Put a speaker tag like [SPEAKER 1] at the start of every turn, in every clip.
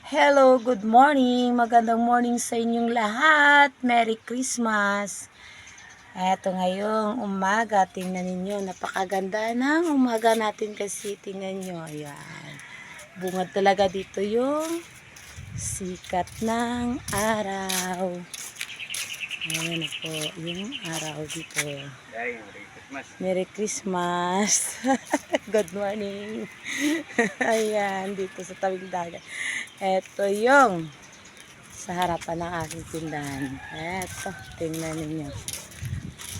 [SPEAKER 1] Hello, good morning. Magandang morning sa inyong lahat. Merry Christmas. Eto ngayong umaga, tingnan ninyo, napakaganda ng umaga natin kasi tingnan nyo. Ayan. Bungad talaga dito yung sikat ng araw. Ayan na po, yung araw dito. Merry Christmas. Good morning. Ayan, dito sa tabing dagat. Ito yung sa harapan ng aking tindahan. Ito, tingnan ninyo.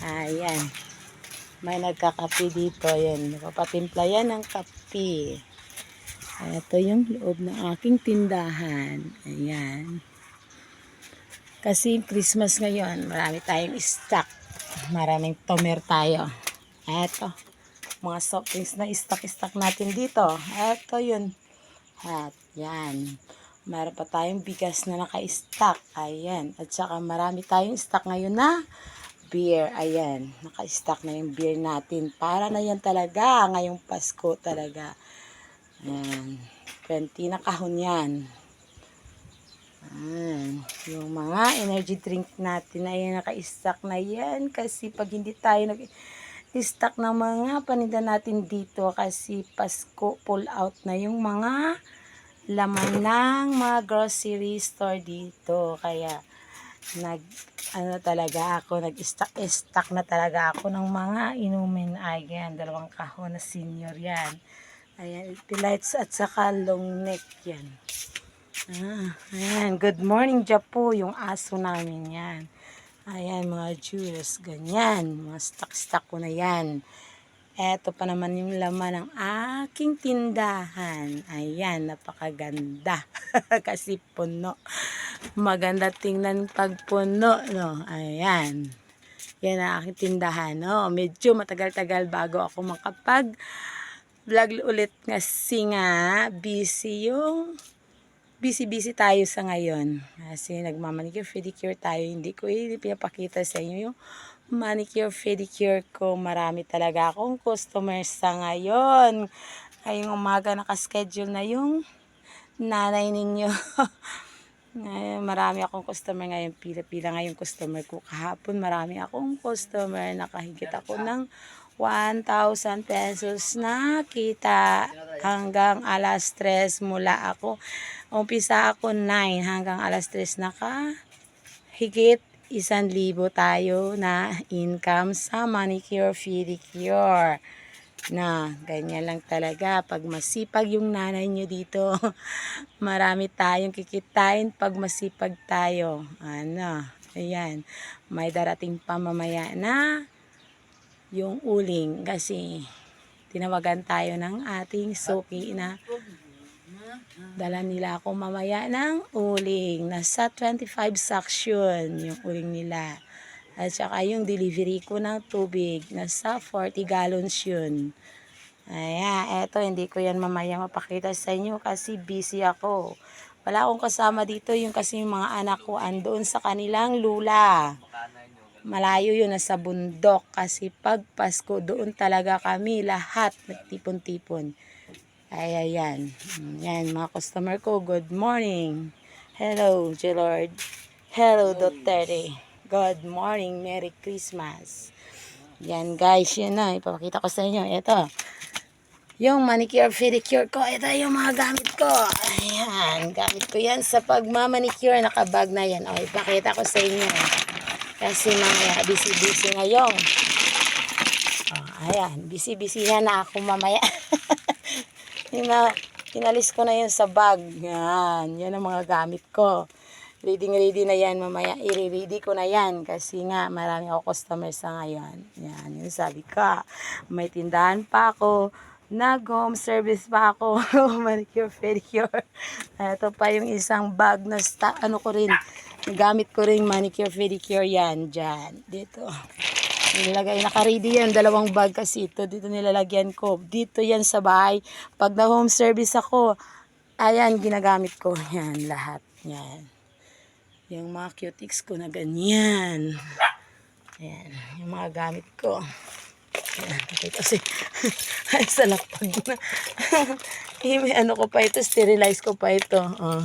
[SPEAKER 1] Ayan. May nagkakape dito. Ayan, napapatimpla yan ng kape. Ito yung loob ng aking tindahan. Ayan. Kasi Christmas ngayon, marami tayong stock. Maraming tomer tayo. Ito, mga soft drinks na stock natin dito. Ito yun. At yan. Meron pa tayong bigas na naka-stock. Ayan. At saka marami tayong stock ngayon na beer. Ayan. Naka-stock na yung beer natin. Para na yan talaga. Ngayong Pasko talaga. Ayan. 20 na kahon yan. Ayan. Yung mga energy drink natin. Ayan. Naka-stock na yan. Kasi pag hindi tayo nag-stock ng mga paninda natin dito. Kasi Pasko, pull out na yung mga laman ng mga grocery store dito. Kaya nag-stock na talaga ako ng mga inumin. Ayan, 2 kahon na senior yan. Ayan, Pilites at saka long neck yan. Ayan, good morning Japo, yung aso namin yan. Ayan, mga juice, ganyan. Mga stock ko na yan. Eto pa naman yung laman ng aking tindahan. Ayan, napakaganda. Kasi puno. Maganda tingnan pag puno, no? Ayan. Yan ang aking tindahan, no? Medyo matagal-tagal bago ako makapag-vlog ulit kasi nga busy tayo sa ngayon. Kasi nagmamanicure, pedicure tayo. Hindi ko pinapakita sa inyo yung manicure, pedicure ko. Marami talaga akong customers sa ngayon. Ngayong umaga nakaschedule na yung nanay ninyo. Marami akong customer ngayon. Pila-pila ngayong customer ko. Kahapon marami akong customer. Nakahigit ako ng 1,000 pesos na kita hanggang alas 3 mula ako. Umpisa ako 9 hanggang alas 3 higit 1,000 tayo na income sa manicure, pedicure. Na, ganyan lang talaga. Pag masipag yung nanay nyo dito, marami tayong kikitain pag masipag tayo. Ano, ayan. May darating pa mamaya na yung uling kasi tinawagan tayo ng ating suki na dala nila ako mamaya ng uling. Nasa 25 section yung uling nila. At saka yung delivery ko ng tubig. Nasa 40 gallons yun. Ayan, eto hindi ko yan mamaya mapakita sa inyo kasi busy ako. Wala akong kasama dito yung kasi yung mga anak ko andoon sa kanilang lula. Malayo yun, nasa bundok. Kasi pag Pasko doon talaga kami lahat nagtipon-tipon. Ay, ayan. Yan, mga customer ko, good morning. Hello, Lord. Hello, Duterte. Good morning, Merry Christmas. Yan, guys, yun na. Ipapakita ko sa inyo. Ito, yung manicure, pedicure ko. Ito yung mga gamit ko. Ayan, gamit ko yan sa pagmamanicure. Nakabag na yan. O, ipakita ko sa inyo. Kasi mamaya, busy-busy ngayon. O, ayan, busy-busy na ako mamaya. Kinalis ko na yun sa bag. Yan. Yan ang mga gamit ko. Ready na yan mamaya. I-ready ko na yan. Kasi nga marami ako customers sa ngayon. Yan. Yung sabi ka. May tindahan pa ako. Nag-home service pa ako. Manicure, pedicure. Ito pa yung isang bag na ano ko rin. Gamit ko rin manicure, pedicure yan. Dyan. Dito. Nilagay, naka-ready yan, 2 bag kasi ito, dito nilalagyan ko. Dito yan sa bahay. Pag na-home service ako, ayan, ginagamit ko. Yan, lahat. Yan. Yung mga cutics ko na ganyan. Ayan, yung mga gamit ko. Ayan, kasi, sa lapag na. Ano ko pa ito, sterilize ko pa ito. Oh.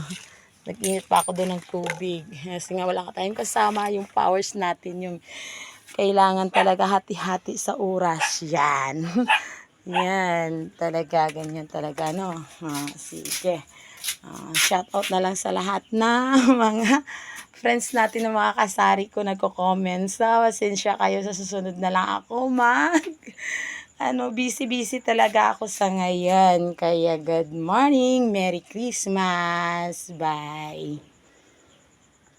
[SPEAKER 1] Nag-init pa ako doon ng tubig. Kasi nga wala ka tayong kasama, yung powers natin, yung kailangan talaga hati-hati sa oras. Yan. Yan. Talaga, ganyan talaga, no? Sige. Shout out na lang sa lahat na mga friends natin na mga kasari ko nagko-comment. Pasensya kayo, sa susunod na lang ako busy talaga ako sa ngayon. Kaya good morning, Merry Christmas, bye.